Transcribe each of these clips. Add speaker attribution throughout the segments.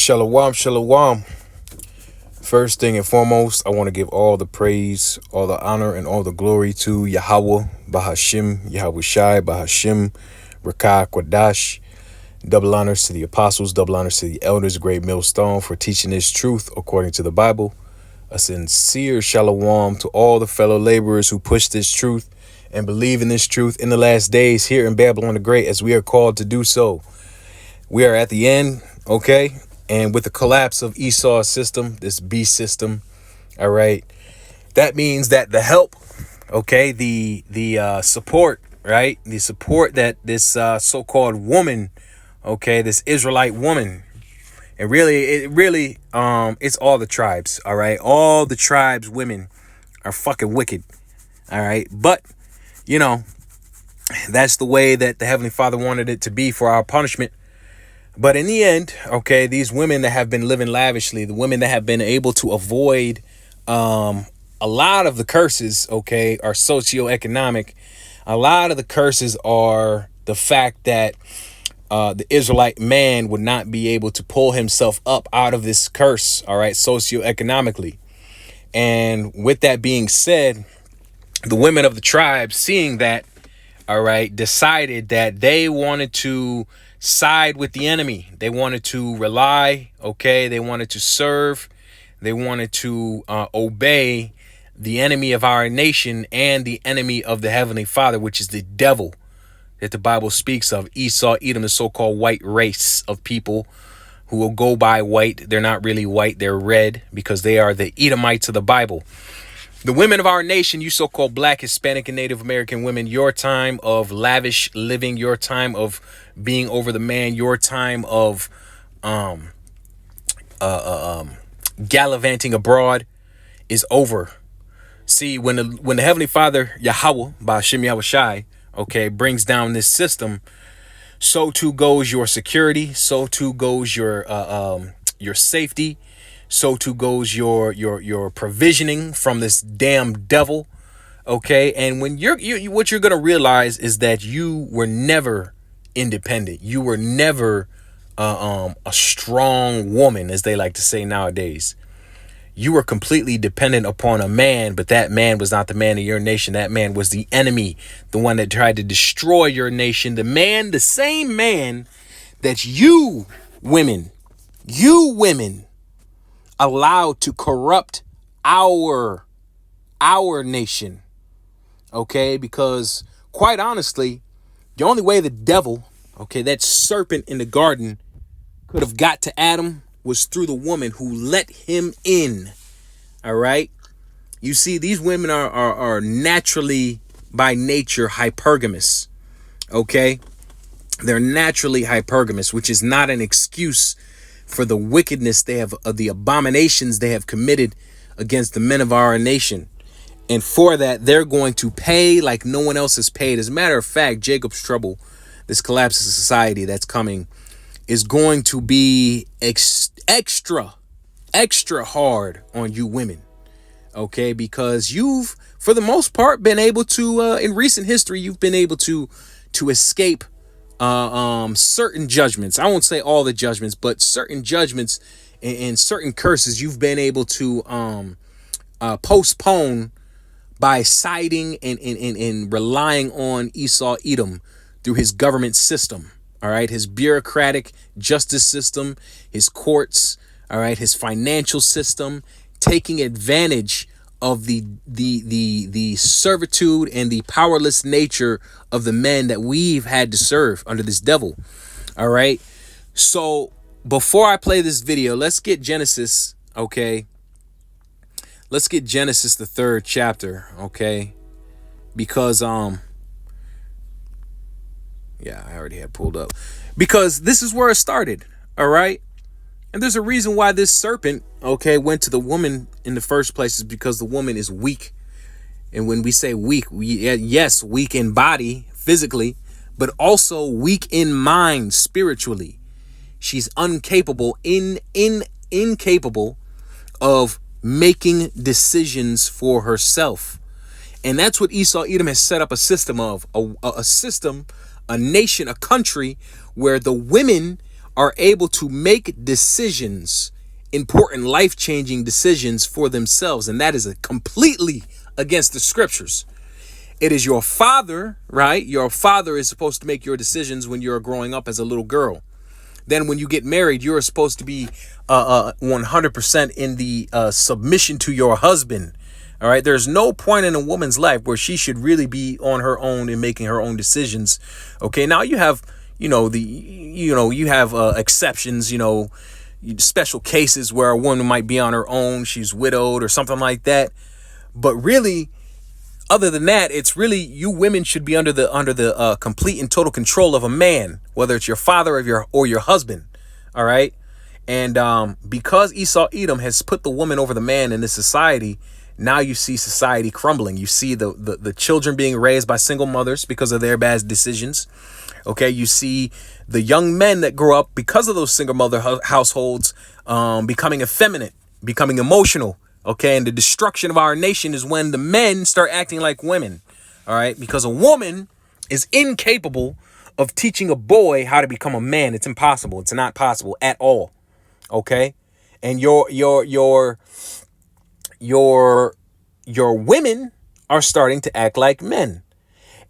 Speaker 1: Shalom, shalom. First thing and foremost, I want to give all the praise, all the honor, and all the glory to Yahweh, Bahashim, Yahweh Shai, Bahashim, Rakah, Kwadash. Double honors to the apostles, double honors to the elders, great millstone, for teaching this truth according to the Bible. A sincere shalom to all the fellow laborers who push this truth and believe in this truth in the last days here in Babylon the Great, as we are called to do so. We are at the end, okay? And with the collapse of Esau's system, this beast system, all right, that means that the help, okay, the support, right, the support that this so-called woman, okay, this Israelite woman, and really, it's all the tribes, all right, all the tribes women are fucking wicked, all right, but you know, that's the way that the Heavenly Father wanted it to be for our punishment. But in the end, okay, these women that have been living lavishly, the women that have been able to avoid a lot of the curses, okay, are socioeconomic. A lot of the curses are the fact that the Israelite man would not be able to pull himself up out of this curse, all right, socioeconomically. And with that being said, the women of the tribe, seeing that, all right, decided that they wanted to side with the enemy. They wanted to rely, okay, they wanted to serve, they wanted to obey the enemy of our nation and the enemy of the Heavenly Father, which is the devil that the Bible speaks of. Esau, Edom, the so-called white race of people who will go by white. They're not really white, they're red, because they are the Edomites of the Bible. The women of our nation, you so-called Black, Hispanic, and Native American women, your time of lavish living, your time of being over the man, your time of gallivanting abroad is over. See, when the Heavenly Father, Yahweh, Bahashim Yahweh Shai, okay, brings down this system, so too goes your security, so too goes your safety, so too goes your provisioning from this damn devil, okay? And when what you're gonna realize is that you were never independent. You were never a strong woman, as they like to say nowadays. You were completely dependent upon a man, but that man was not the man of your nation. That man was the enemy, the one that tried to destroy your nation. The same man that you women allowed to corrupt our nation, okay? Because quite honestly, the only way the devil, okay, that serpent in the garden, could have got to Adam was through the woman who let him in. All right. You see, these women are naturally by nature hypergamous. Okay. They're naturally hypergamous, which is not an excuse for the wickedness they have, the abominations they have committed against the men of our nation. And for that, they're going to pay like no one else has paid. As a matter of fact, Jacob's trouble, this collapse of society that's coming, is going to be extra hard on you women, okay? Because you've, for the most part, been able to, in recent history, you've been able to escape certain judgments. I won't say all the judgments, but certain judgments and certain curses you've been able to postpone by siding and relying on Esau, Edom, through his government system. All right, his bureaucratic justice system, his courts, all right, his financial system, taking advantage of the servitude and the powerless nature of the men that we've had to serve under this devil. All right. So before I play this video, let's get Genesis. Okay. Let's get Genesis, the 3rd chapter. Okay. Because, yeah, I already had pulled up, because this is where it started. All right. And there's a reason why this serpent, okay, went to the woman in the first place, is because the woman is weak. And when we say weak, yes, weak in body, physically, but also weak in mind, spiritually. She's incapable of making decisions for herself. And that's what Esau, Edom has set up a system of, a system, a nation, a country where the women are able to make decisions, important life-changing decisions for themselves. And that is completely against the scriptures. It is your father, right? Your father is supposed to make your decisions when you're growing up as a little girl. Then when you get married, you're supposed to be 100% in the submission to your husband. All right. There's no point in a woman's life where she should really be on her own and making her own decisions. OK, now you have, you have exceptions, special cases where a woman might be on her own. She's widowed or something like that. But really, other than that, it's really you women should be under the complete and total control of a man, whether it's your father or your husband. All right. And because Esau Edom has put the woman over the man in this society, now you see society crumbling. You see the children being raised by single mothers because of their bad decisions. OK, you see the young men that grow up because of those single mother households becoming effeminate, becoming emotional. OK, and the destruction of our nation is when the men start acting like women. All right, because a woman is incapable of teaching a boy how to become a man. It's impossible. It's not possible at all. OK, and your women are starting to act like men.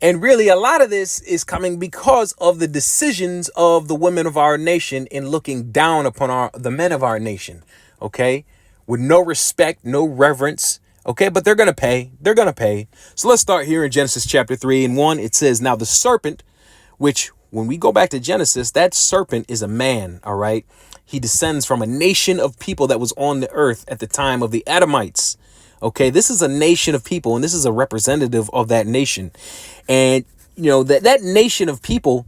Speaker 1: And really, a lot of this is coming because of the decisions of the women of our nation in looking down upon the men of our nation. OK, with no respect, no reverence. OK, but they're going to pay. They're going to pay. So let's start here in Genesis chapter 3:1. It says, now the serpent, which when we go back to Genesis, that serpent is a man. All right. He descends from a nation of people that was on the earth at the time of the Adamites. OK, this is a nation of people, and this is a representative of that nation. And, that nation of people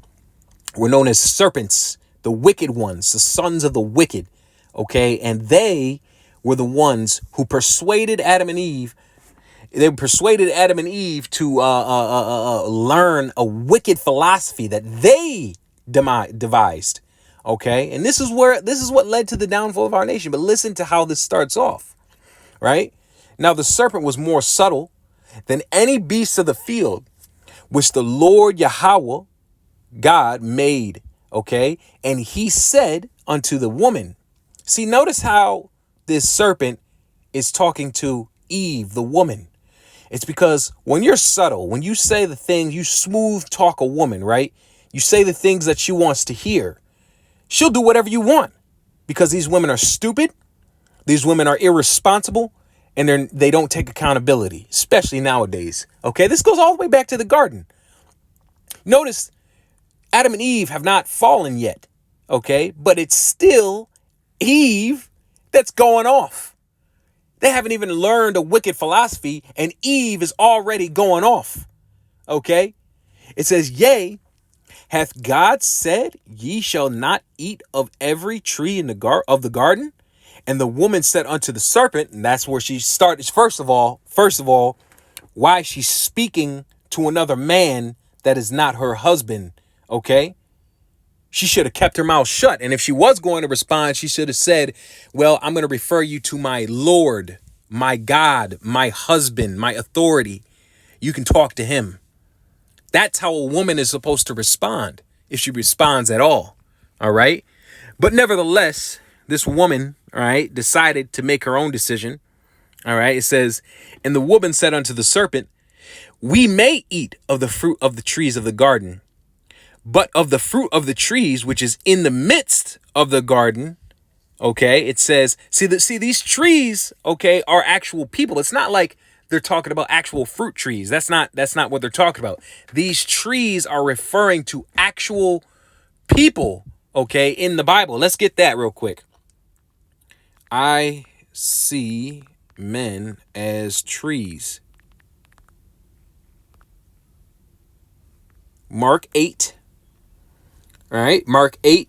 Speaker 1: were known as serpents, the wicked ones, the sons of the wicked. OK, and they were the ones who persuaded Adam and Eve. They persuaded Adam and Eve to learn a wicked philosophy that they devised. OK, and this is what led to the downfall of our nation. But listen to how this starts off. Right now, the serpent was more subtle than any beast of the field, which the Lord Yahweh, God, made. OK, and he said unto the woman. See, notice how this serpent is talking to Eve, the woman. It's because when you're subtle, when you say the things, you smooth talk a woman, right? You say the things that she wants to hear. She'll do whatever you want because these women are stupid. These women are irresponsible and they don't take accountability, especially nowadays. OK, this goes all the way back to the garden. Notice Adam and Eve have not fallen yet. OK, but it's still Eve that's going off. They haven't even learned a wicked philosophy and Eve is already going off. OK, it says, yea, hath God said, ye shall not eat of every tree in of the garden? And the woman said unto the serpent, and that's where she started. First of all, why she's speaking to another man that is not her husband. OK, she should have kept her mouth shut. And if she was going to respond, she should have said, well, I'm going to refer you to my Lord, my God, my husband, my authority. You can talk to him. That's how a woman is supposed to respond, if she responds at all. All right. But nevertheless, this woman, all right, decided to make her own decision. All right. It says, and the woman said unto the serpent, we may eat of the fruit of the trees of the garden, but of the fruit of the trees, which is in the midst of the garden. OK, it says, see these trees, OK, are actual people. It's not like they're talking about actual fruit trees. That's not what they're talking about. These trees are referring to actual people, OK, in the Bible. Let's get that real quick. I see men as trees. Mark 8. All right, Mark 8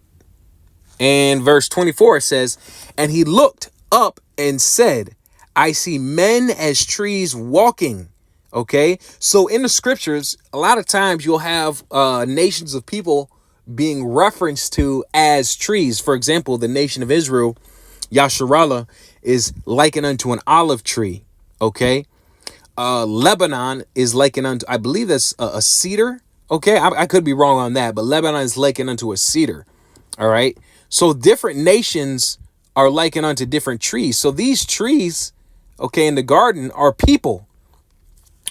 Speaker 1: and verse 24 says, and he looked up and said, I see men as trees walking. OK, so in the scriptures, a lot of times you'll have nations of people being referenced to as trees. For example, the nation of Israel, Yasharallah, is likened unto an olive tree. OK, Lebanon is likened unto, I believe that's a cedar. OK, I could be wrong on that, but Lebanon is likened unto a cedar. All right. So different nations are likened unto different trees. So these trees, okay, in the garden are people.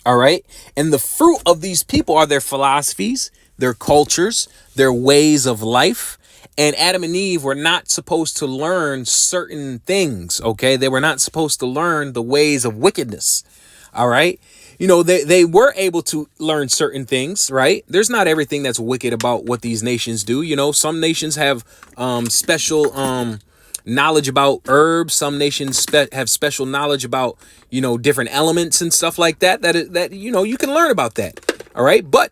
Speaker 1: All right. And the fruit of these people are their philosophies, their cultures, their ways of life. And Adam and Eve were not supposed to learn certain things. Okay. They were not supposed to learn the ways of wickedness. All right. You know, they were able to learn certain things, right? There's not everything that's wicked about what these nations do. You know, some nations have special knowledge about herbs. Some nations have special knowledge about, you know, different elements and stuff like that. That you know, you can learn about that. All right. But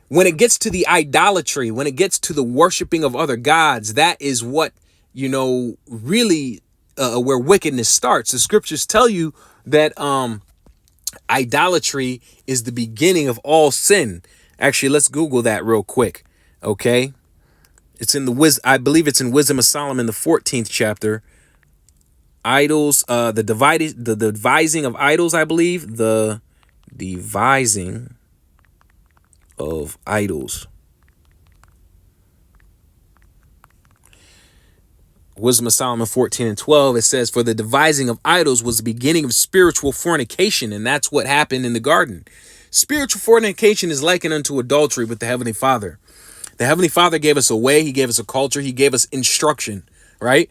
Speaker 1: when it gets to the idolatry, when it gets to the worshiping of other gods, that is what, you know, really where wickedness starts. The scriptures tell you that idolatry is the beginning of all sin. Actually, let's Google that real quick. Okay. It's in I believe it's in Wisdom of Solomon, the 14th chapter. Idols, the devising of idols, I believe. The devising of idols. Wisdom of Solomon 14 and 12, it says, for the devising of idols was the beginning of spiritual fornication, and that's what happened in the garden. Spiritual fornication is likened unto adultery with the Heavenly Father. The Heavenly Father gave us a way, He gave us a culture, He gave us instruction, right?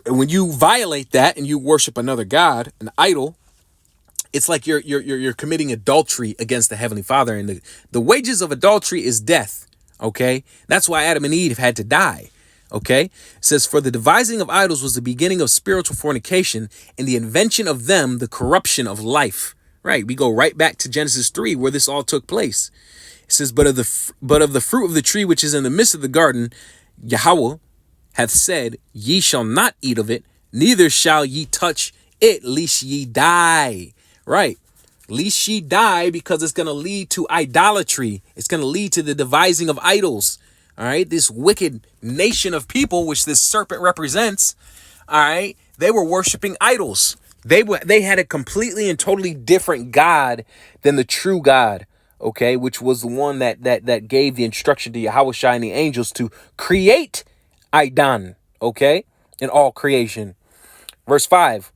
Speaker 1: And when you violate that and you worship another god, an idol, it's like you're committing adultery against the Heavenly Father. And the wages of adultery is death, okay? That's why Adam and Eve had to die. Okay, it says, for the devising of idols was the beginning of spiritual fornication, and the invention of them, the corruption of life. Right, we go right back to Genesis 3, where this all took place. It says, but of the fruit of the tree which is in the midst of the garden, Yahweh hath said, ye shall not eat of it, neither shall ye touch it, lest ye die. Right, lest ye die, because it's going to lead to idolatry. It's going to lead to the devising of idols. All right, this wicked nation of people, which this serpent represents, all right, they were worshiping idols. They had a completely and totally different God than the true God, okay, which was the one that gave the instruction to Yahweh and the angels to create Idan, okay, in all creation. Verse 5,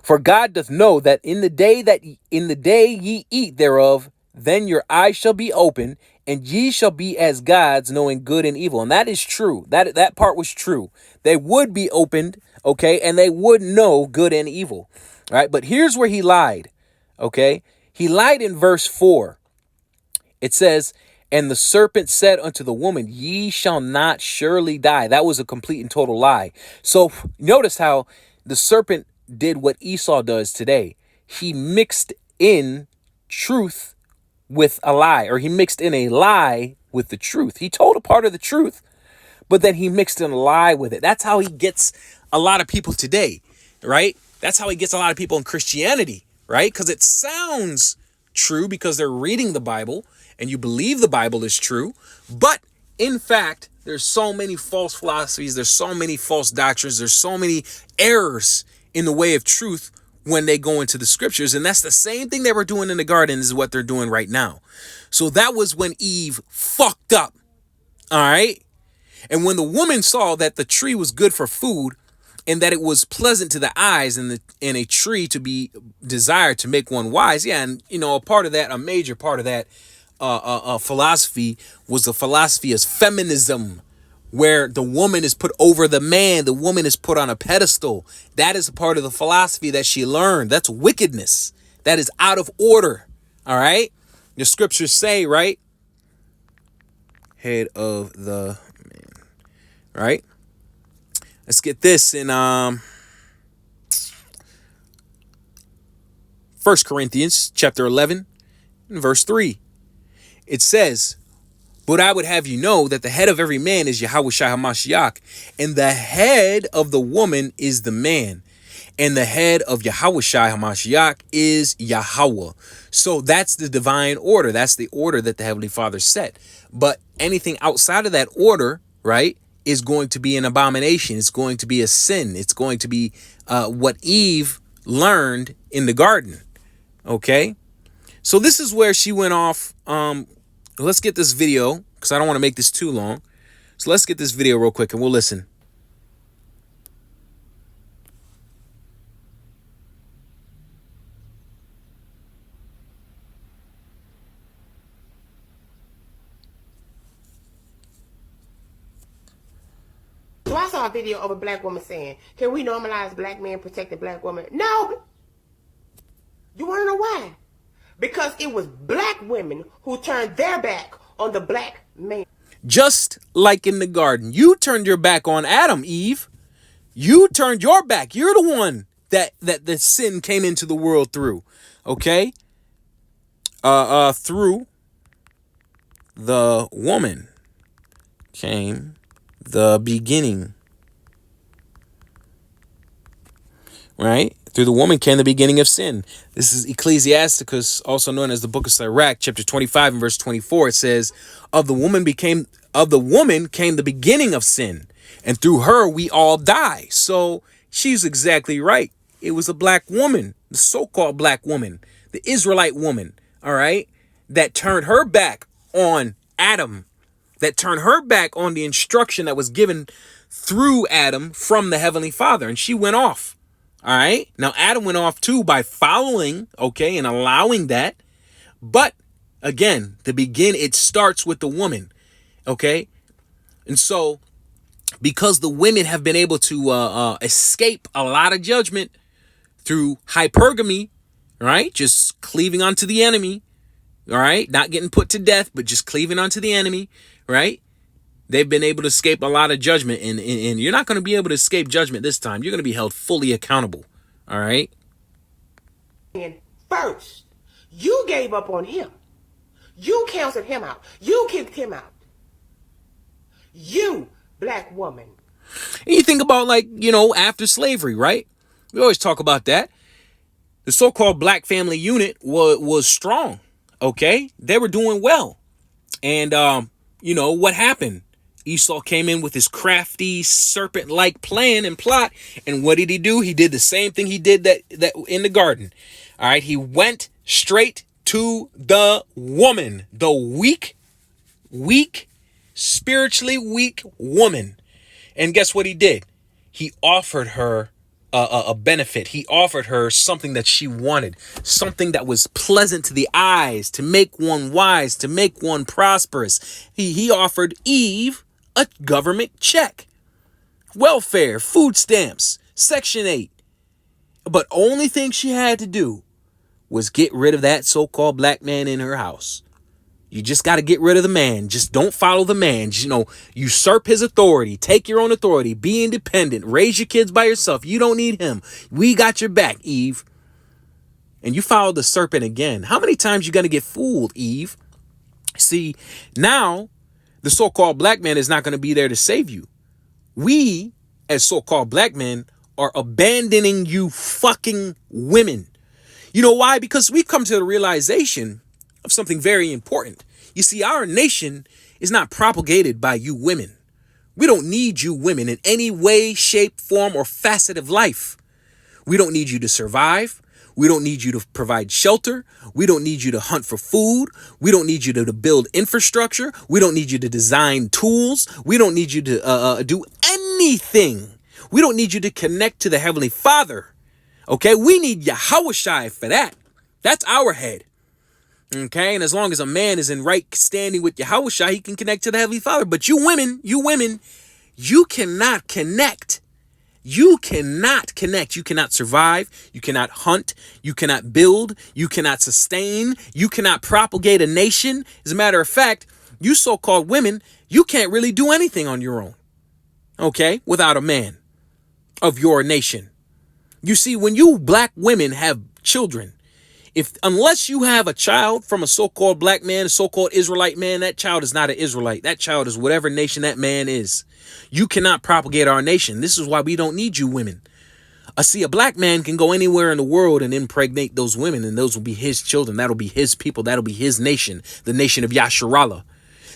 Speaker 1: for God doth know that in the day ye eat thereof, then your eyes shall be open, and ye shall be as gods, knowing good and evil. And that is true. That part was true. They would be opened, okay, and they would know good and evil. All right, but here's where he lied, okay? He lied in verse 4. It says, and the serpent said unto the woman, ye shall not surely die. That was a complete and total lie. So notice how the serpent did what Esau does today. He mixed in truth with a lie, or he mixed in a lie with the truth. He told a part of the truth, but then he mixed in a lie with it. That's how he gets a lot of people today, right? That's how he gets a lot of people in Christianity, right? Because it sounds true because they're reading the Bible and you believe the Bible is true. But in fact, there's so many false philosophies. There's so many false doctrines. There's so many errors in the way of truth when they go into the scriptures. And that's the same thing they were doing in the garden is what they're doing right now. So that was when Eve fucked up. All right. And when the woman saw that the tree was good for food and that it was pleasant to the eyes and a tree to be desired to make one wise. Yeah. And, you know, a major part of that philosophy was the philosophy of feminism, where the woman is put over the man. The woman is put on a pedestal. That is a part of the philosophy that she learned. That's wickedness. That is out of order. All right. The scriptures say, right? Head of the man. Right. Let's get this in 1 Corinthians chapter 11 and verse 3. It says, but I would have you know that the head of every man is Yahweh HaMashiach, and the head of the woman is the man, and the head of Yahweh HaMashiach is Yahweh. So that's the divine order. That's the order that the Heavenly Father set. But anything outside of that order, right, is going to be an abomination. It's going to be a sin. It's going to be what Eve learned in the garden. Okay? So this is where she went off. Let's get this video, because I don't want to make this too long. So let's get this video real quick and we'll listen.
Speaker 2: So I saw a video of a black woman saying, can we normalize black men protecting black women? No. You want to know why? Because it was black women who turned their back on the black man.
Speaker 1: Just like in the garden, you turned your back on Adam, Eve. You turned your back. You're the one that the sin came into the world through. Okay? Through the woman came the beginning. Right? Through the woman came the beginning of sin. This is Ecclesiasticus, also known as the Book of Sirach, chapter 25 and verse 24. It says, of the woman came the beginning of sin, and through her we all die. So she's exactly right. It was a black woman, the so-called black woman, the Israelite woman, all right, that turned her back on Adam, that turned her back on the instruction that was given through Adam from the Heavenly Father, and she went off. All right. Now, Adam went off too by following, okay, and allowing that. But again, it starts with the woman. Okay. And so because the women have been able to escape a lot of judgment through hypergamy, right? Just cleaving onto the enemy. All right. Not getting put to death, but just cleaving onto the enemy. Right. They've been able to escape a lot of judgment, and you're not going to be able to escape judgment this time. You're going to be held fully accountable. All right?
Speaker 2: And first, you gave up on him. You canceled him out. You kicked him out. You, black woman.
Speaker 1: And you think about, like, after slavery, right? We always talk about that. The so-called black family unit was strong, okay? They were doing well. And, what happened? Esau came in with his crafty serpent-like plan and plot. And what did he do? He did the same thing he did that in the garden. All right. He went straight to the woman, the weak, spiritually weak woman. And guess what he did? He offered her a benefit. He offered her something that she wanted, something that was pleasant to the eyes, to make one wise, to make one prosperous. He offered Eve a government check, welfare, food stamps, Section 8. But only thing she had to do was get rid of that so-called black man in her house. You just got to get rid of the man. Just don't follow the man. Usurp his authority. Take your own authority. Be independent. Raise your kids by yourself. You don't need him. We got your back, Eve. And you followed the serpent again. How many times you going to get fooled, Eve? See, now the so-called black man is not going to be there to save you. We, as so-called black men, are abandoning you fucking women. You know why? Because we've come to the realization of something very important. You see, our nation is not propagated by you women. We don't need you women in any way, shape, form, or facet of life. We don't need you to survive. We don't need you to provide shelter. We don't need you to hunt for food. We don't need you to build infrastructure. We don't need you to design tools. We don't need you to do anything. We don't need you to connect to the Heavenly Father. Okay, we need Yahweh for that. That's our head. Okay, and as long as a man is in right standing with Yahweh, he can connect to the Heavenly Father. But you women, you cannot connect. You cannot connect. You cannot survive. You cannot hunt. You cannot build. You cannot sustain. You cannot propagate a nation. As a matter of fact, you so-called women, you can't really do anything on your own. Okay, without a man of your nation. You see, when you black women have children, unless you have a child from a so-called black man, a so-called Israelite man, that child is not an Israelite. That child is whatever nation that man is. You cannot propagate our nation. This is why we don't need you women. See, a black man can go anywhere in the world and impregnate those women, and those will be his children. That'll be his people. That'll be his nation, the nation of Yasharallah.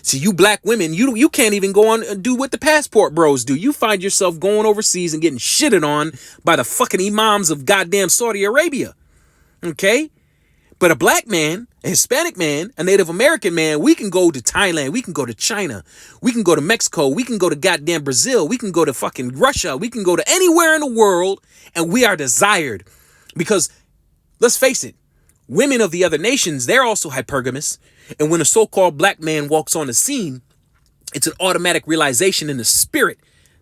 Speaker 1: See, you black women, you can't even go on and do what the passport bros do. You find yourself going overseas and getting shitted on by the fucking imams of goddamn Saudi Arabia. Okay?
Speaker 3: But a black man, a Hispanic man, a Native American man, we can go to Thailand, we can go to China, we can go to Mexico, we can go to goddamn Brazil, we can go to fucking Russia, we can go to anywhere in the world, and we are desired. Because, let's face it, women of the other nations, they're also hypergamous. And when a so-called black man walks on the scene, it's an automatic realization in the spirit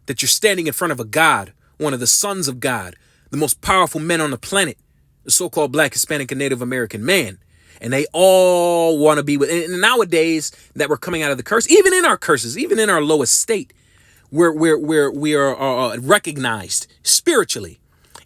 Speaker 3: that you're standing in front of a God, one of the sons of God, the most powerful men on the planet, the so-called black, Hispanic, and Native American man. And they all want to be with, and nowadays that we're coming out of the curse, even in our curses, even in our lowest state, we are recognized spiritually.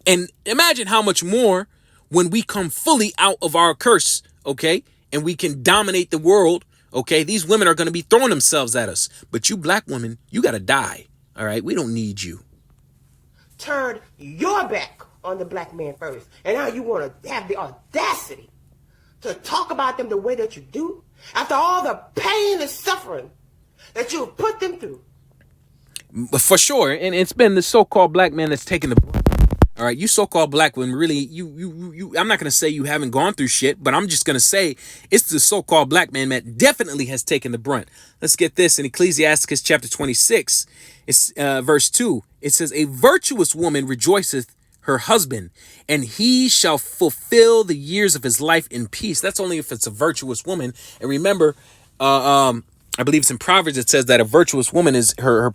Speaker 3: And imagine how much more when we come fully out of our curse, okay, and we can dominate the world, okay? These women are going to be throwing themselves at us. But you black women, you got to die, all right? We don't need you.
Speaker 2: Turned your back on the black man first. And now you want to have the audacity to talk about them the way that you do after all the pain and suffering that you have put them through.
Speaker 3: For sure. And it's been the so-called black man that's taken the... All right, you so-called black women, really, you. I'm not going to say you haven't gone through shit, but I'm just going to say it's the so-called black man that definitely has taken the brunt. Let's get this in Ecclesiasticus chapter 26, it's verse 2. It says, a virtuous woman rejoiceth her husband, and he shall fulfill the years of his life in peace. That's only if it's a virtuous woman. And remember, I believe it's in Proverbs, it says that a virtuous woman is her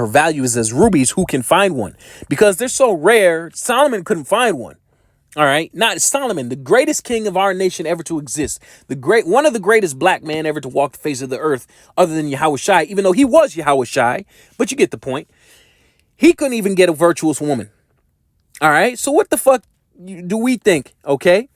Speaker 3: value is as rubies. Who can find one? Because they're so rare. Solomon couldn't find one. All right. Not Solomon, the greatest king of our nation ever to exist. One of the greatest black men ever to walk the face of the earth, other than Yahushai, even though he was Yahushai. But you get the point. He couldn't even get a virtuous woman. All right. So what the fuck do we think? Okay.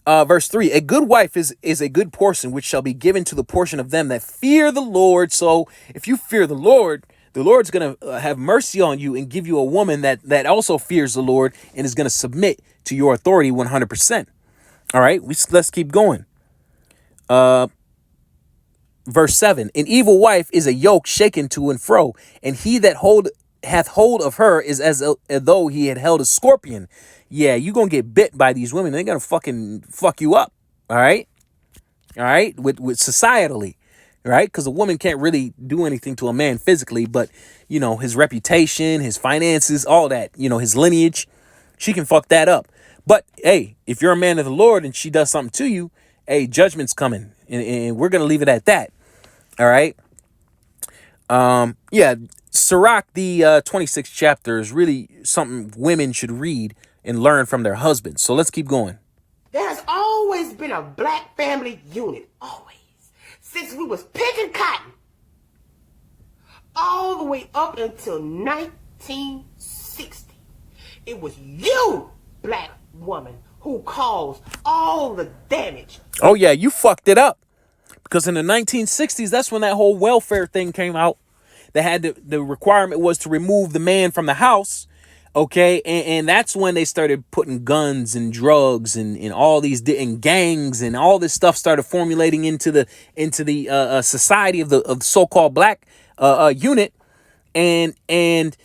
Speaker 3: Verse 3, a good wife is a good portion, which shall be given to the portion of them that fear the Lord. So if you fear the Lord's going to have mercy on you and give you a woman that also fears the Lord and is going to submit to your authority 100%. All right, let's keep going. Verse 7, an evil wife is a yoke shaken to and fro, and he that hath hold of her is as though he had held a scorpion. Yeah, you're going to get bit by these women. They're going to fucking fuck you up. All right. All right. With societally. Right. Because a woman can't really do anything to a man physically. But, you know, his reputation, his finances, all that, you know, his lineage. She can fuck that up. But, hey, if you're a man of the Lord and she does something to you, hey, judgment's coming. And we're going to leave it at that. All right. Yeah. Sirach, the 26th chapter is really something women should read and learn from their husbands. So let's keep going.
Speaker 2: There has always been a black family unit. Always. Since we was picking cotton. All the way up until 1960. It was you, black woman, who caused all the damage.
Speaker 3: Oh, yeah, you fucked it up. Because in the 1960s, that's when that whole welfare thing came out. They had the requirement was to remove the man from the house. Okay, and that's when they started putting guns and drugs and all these and gangs and all this stuff started formulating into the society of the so-called black unit, and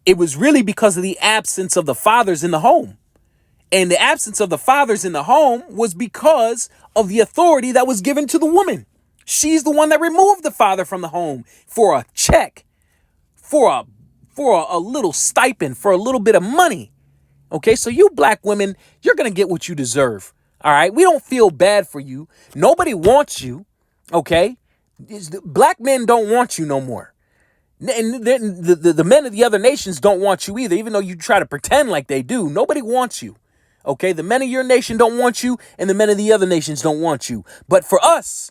Speaker 3: it was really because of the absence of the fathers in the home, and the absence of the fathers in the home was because of the authority that was given to the woman. She's the one that removed the father from the home for a check, for a little stipend, for a little bit of money. Okay, so you black women, you're going to get what you deserve. All right, we don't feel bad for you. Nobody wants you. Okay, black men don't want you no more. And the men of the other nations don't want you either, even though you try to pretend like they do. Nobody wants you. Okay, the men of your nation don't want you, and the men of the other nations don't want you. But for us,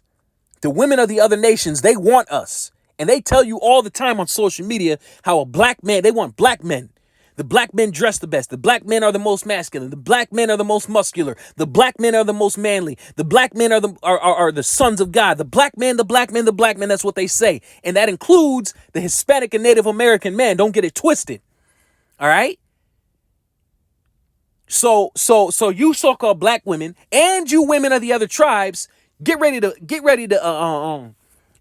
Speaker 3: the women of the other nations, they want us. And they tell you all the time on social media how a black man, they want black men. The black men dress the best. The black men are the most masculine. The black men are the most muscular. The black men are the most manly. The black men are the sons of God. The black men, the black men, the black men. That's what they say. And that includes the Hispanic and Native American man. Don't get it twisted. All right. So you so-called black women and you women of the other tribes, get ready to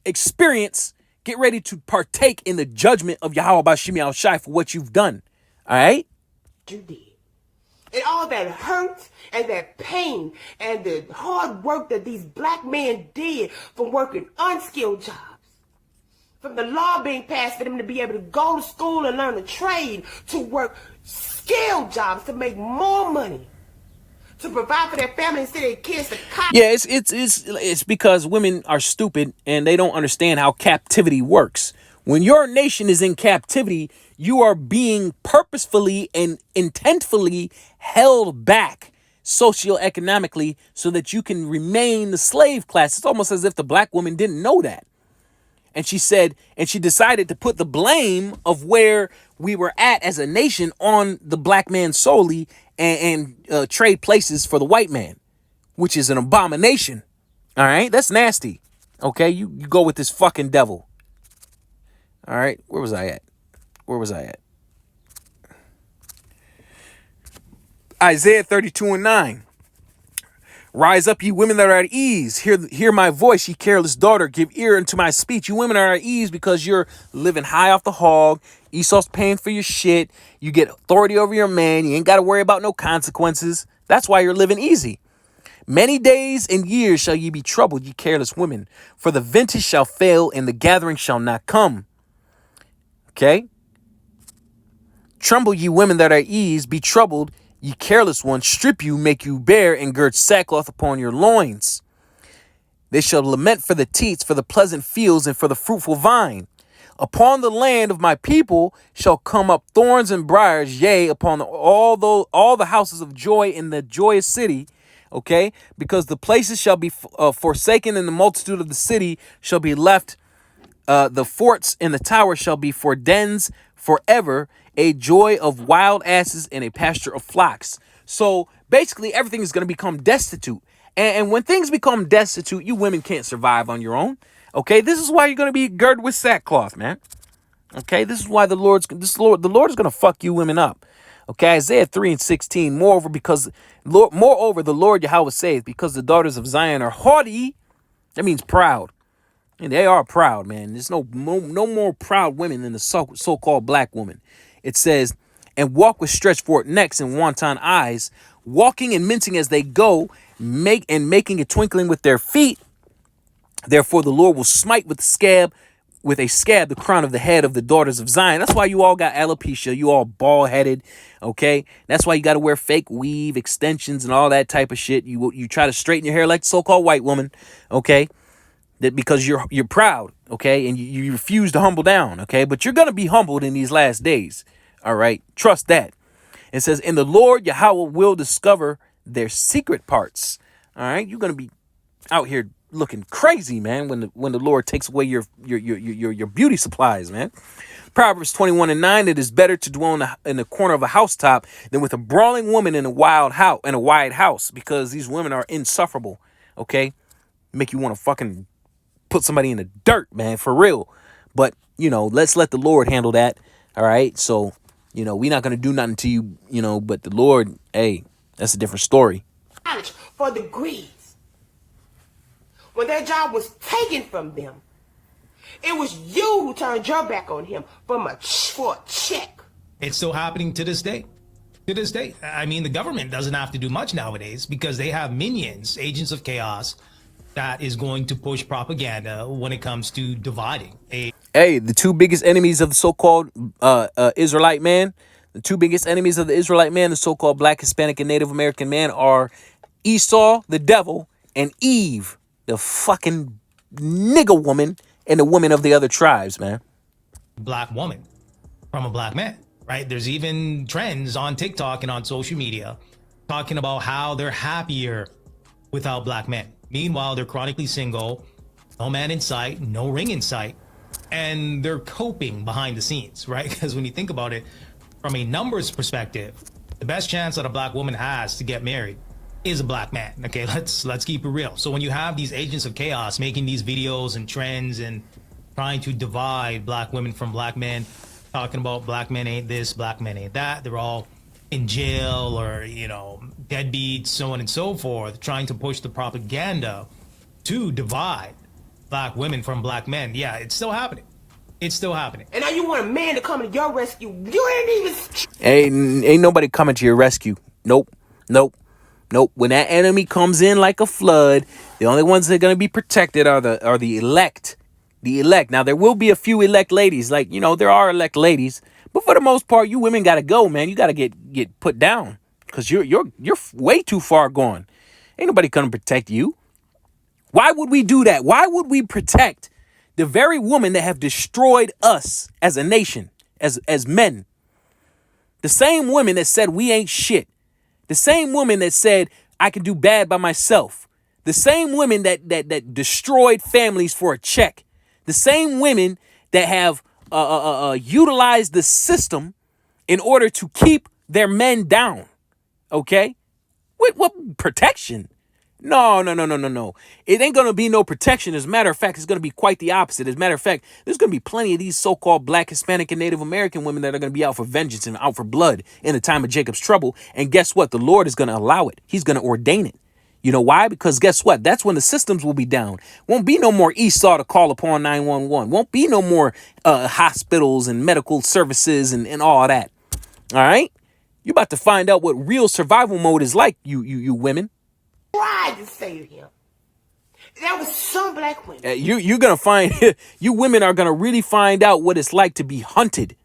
Speaker 3: experience. Get ready to partake in the judgment of Yahweh Bashim Al Shai for what you've done. All right?
Speaker 2: You did. And all that hurt and that pain and the hard work that these black men did from working unskilled jobs. From the law being passed for them to be able to go to school and learn a trade, to work skilled jobs, to make more money, to provide for their family and send their kids to college.
Speaker 3: Yeah, it's because women are stupid and they don't understand how captivity works. When your nation is in captivity, you are being purposefully and intentfully held back socioeconomically so that you can remain the slave class. It's almost as if the black woman didn't know that. And she said, and she decided to put the blame of where we were at as a nation on the black man solely and trade places for the white man, which is an abomination. All right, that's nasty. Okay, you go with this fucking devil. All right, where was I at? Isaiah 32:9. Rise up, ye women that are at ease. Hear my voice, ye careless daughter. Give ear unto my speech. You women are at ease because you're living high off the hog. Esau's paying for your shit. You get authority over your man. You ain't got to worry about no consequences. That's why you're living easy. Many days and years shall ye be troubled, ye careless women. For the vintage shall fail and the gathering shall not come. Okay? Tremble, ye women that are at ease. Be troubled, ye careless ones. Strip you, make you bare, and gird sackcloth upon your loins. They shall lament for the teats, for the pleasant fields, and for the fruitful vine. Upon the land of my people shall come up thorns and briars, yea, upon all the houses of joy in the joyous city. Okay, because the places shall be forsaken, and the multitude of the city shall be left. The forts and the towers shall be for dens forever, a joy of wild asses and a pasture of flocks. So basically, everything is going to become destitute. And when things become destitute, you women can't survive on your own. Okay, this is why you're going to be girded with sackcloth, man. Okay, this is why the Lord is going to fuck you women up. Okay, Isaiah 3:16. Moreover, the Lord Yahweh saith, because the daughters of Zion are haughty, that means proud. And they are proud, man. There's no more proud women than the so-called black woman. It says, and walk with stretched forth necks and wanton eyes, walking and mincing as they go, making a twinkling with their feet. Therefore the Lord will smite with a scab the crown of the head of the daughters of Zion. That's why you all got alopecia. You all bald-headed, okay? That's why you got to wear fake weave, extensions, and all that type of shit. You try to straighten your hair like the so-called white woman, okay? That because you're proud, okay? And you refuse to humble down, okay? But you're going to be humbled in these last days, all right? Trust that. It says, and the Lord Yahweh will discover their secret parts, all right? You're going to be out here looking crazy, man, when the Lord takes away your beauty supplies, man. Proverbs 21:9. It is better to dwell in the corner of a housetop than with a brawling woman in a wide house, because these women are insufferable, okay? Make you want to fucking put somebody in the dirt, man, for real. But, let's let the Lord handle that, all right? So, we're not going to do nothing to you, but the Lord, hey, that's a different story.
Speaker 2: For degrees. When their job was taken from them, it was you who turned your back on him for a check.
Speaker 4: It's still happening to this day. To this day. I mean, the government doesn't have to do much nowadays because they have minions, agents of chaos, that is going to push propaganda when it comes to dividing.
Speaker 3: Hey, the two biggest enemies of the so-called Israelite man, the so-called Black, Hispanic, and Native American man are Esau, the devil, and Eve, the fucking nigga woman, and the woman of the other tribes, man.
Speaker 4: Black woman from a black man, right? There's even trends on TikTok and on social media talking about how they're happier without black men. Meanwhile, they're chronically single, no man in sight, no ring in sight, and they're coping behind the scenes, right? Because when you think about it, from a numbers perspective, the best chance that a black woman has to get married is a black man. Okay, let's keep it real. So when you have these agents of chaos making these videos and trends and trying to divide black women from black men, talking about black men ain't this, black men ain't that, they're all in jail or, deadbeats, so on and so forth, trying to push the propaganda to divide black women from black men. Yeah, it's still happening. It's still happening.
Speaker 2: And now you want a man to come to your rescue. You ain't even...
Speaker 3: Ain't nobody coming to your rescue. Nope. Nope. Nope. When that enemy comes in like a flood, the only ones that are going to be protected are the elect. The elect. Now there will be a few elect ladies, like, you know, there are elect ladies, but for the most part, you women got to go, man. You got to get put down because you're way too far gone. Ain't nobody gonna protect you. Why would we do that? Why would we protect the very women that have destroyed us as a nation, as men? The same women that said we ain't shit. The same women that said I can do bad by myself. The same women that destroyed families for a check. The same women that have utilized the system in order to keep their men down. Okay? What protection? No. It ain't going to be no protection. As a matter of fact, it's going to be quite the opposite. As a matter of fact, there's going to be plenty of these so-called Black, Hispanic, and Native American women that are going to be out for vengeance and out for blood in the time of Jacob's trouble. And guess what? The Lord is going to allow it. He's going to ordain it. You know why? Because guess what? That's when the systems will be down. Won't be no more Esau to call upon 911. Won't be no more hospitals and medical services and all that. All right? You're about to find out what real survival mode is like, you women.
Speaker 2: Tried to save him. There was some black women.
Speaker 3: You're going to find, you women are going to really find out what it's like to be hunted.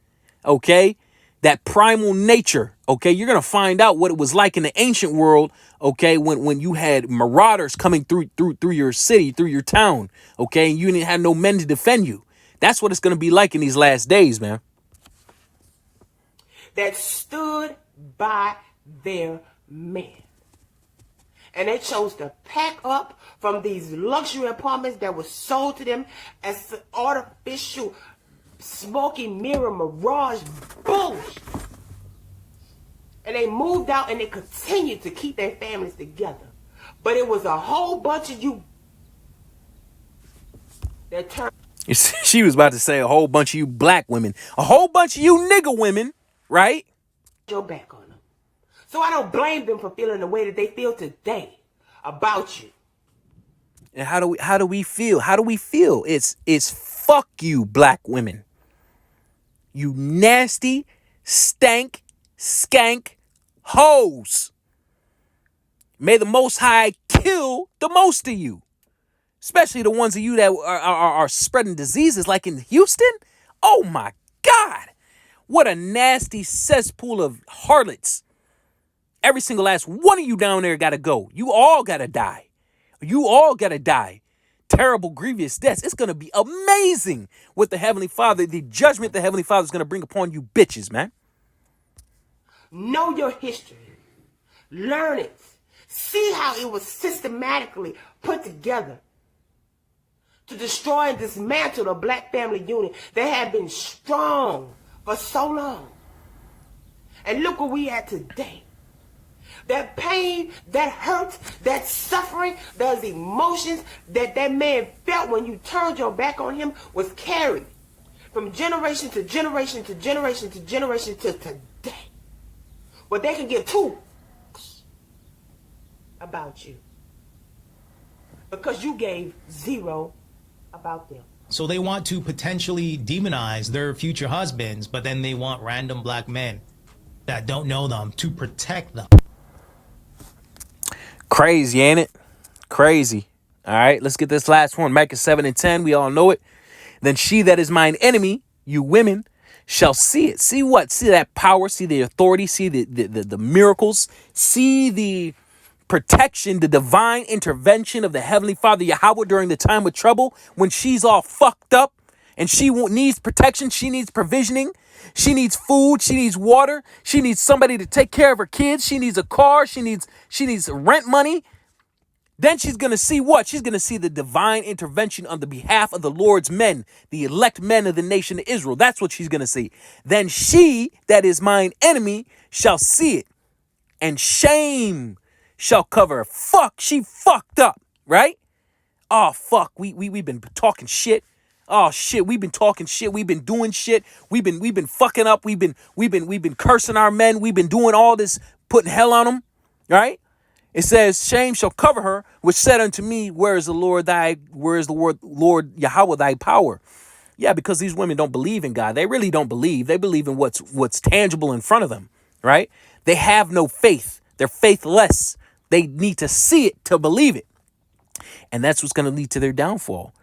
Speaker 3: Okay? That primal nature. Okay? You're going to find out what it was like in the ancient world. Okay? When you had marauders coming through your city, through your town. Okay? And you didn't have no men to defend you. That's what it's going to be like in these last days, man.
Speaker 2: That stood by their men. And they chose to pack up from these luxury apartments that were sold to them as artificial, smoky mirror mirage bullshit. And they moved out and they continued to keep their families together. But it was a whole bunch of you that turned.
Speaker 3: She was about to say a whole bunch of you black women, a whole bunch of you nigga women, right?
Speaker 2: Your back on them. So I don't blame them for feeling the way that they feel today about you.
Speaker 3: And how do we feel? How do we feel? It's fuck you, black women. You nasty, stank, skank hoes. May the Most High kill the most of you. Especially the ones of you that are spreading diseases like in Houston. Oh my God. What a nasty cesspool of harlots. Every single last one of you down there got to go. You all got to die. You all got to die. Terrible, grievous deaths. It's going to be amazing what the Heavenly Father, the judgment the Heavenly Father is going to bring upon you bitches, man.
Speaker 2: Know your history. Learn it. See how it was systematically put together to destroy and dismantle the black family unit that had been strong for so long. And look where we at today. That pain, that hurt, that suffering, those emotions that man felt when you turned your back on him was carried from generation to generation to generation to generation to today. But they can give two about you because you gave zero about them.
Speaker 4: So they want to potentially demonize their future husbands, but then they want random black men that don't know them to protect them.
Speaker 3: Crazy, ain't it? Crazy. All right, let's get this last one. Micah 7 and 10. We all know it. Then she that is mine enemy, you women, shall see it. See what? See that power. See the authority. See the miracles. See the protection, the divine intervention of the Heavenly Father Yahweh during the time of trouble when she's all fucked up and she needs protection. She needs provisioning. She needs food. She needs water. She needs somebody to take care of her kids. She needs a car. She needs rent money. Then she's going to see what? She's going to see the divine intervention on the behalf of the Lord's men, the elect men of the nation of Israel. That's what she's going to see. Then she that is mine enemy shall see it, and shame shall cover her. Fuck, she fucked up, right? Oh, fuck, we've been talking shit. Oh shit, we've been talking shit. We've been doing shit. We've been fucking up. We've been cursing our men. We've been doing all this, putting hell on them, right? It says, shame shall cover her, which said unto me, where is the Lord Lord Yahweh thy power? Yeah, because these women don't believe in God. They really don't believe. They believe in what's tangible in front of them, right? They have no faith. They're faithless. They need to see it to believe it. And that's what's going to lead to their downfall.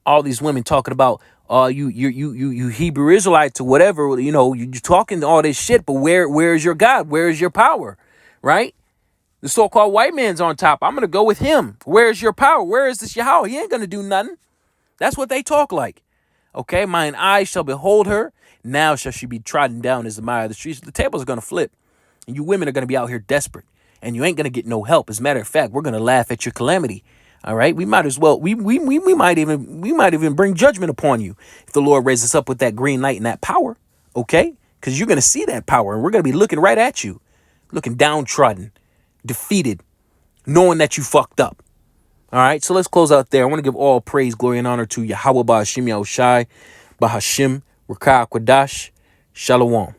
Speaker 3: All these women talking about, you Hebrew Israelites or whatever, you're talking all this shit, but where is your God? Where is your power? Right? The so-called white man's on top. I'm going to go with him. Where's your power? Where is this Yahweh? He ain't going to do nothing. That's what they talk like. Okay, mine eyes shall behold her. Now shall she be trodden down as the mire of the streets. The tables are going to flip. And you women are going to be out here desperate. And you ain't going to get no help. As a matter of fact, we're going to laugh at your calamity. All right, we might as well, we might even bring judgment upon you if the Lord raises us up with that green light and that power, okay? Because you're going to see that power and we're going to be looking right at you, looking downtrodden, defeated, knowing that you fucked up. All right, so let's close out there. I want to give all praise, glory, and honor to Yahweh Ba'ashim Yahushai, Bahashim, Rakah Kwadash, Shalom.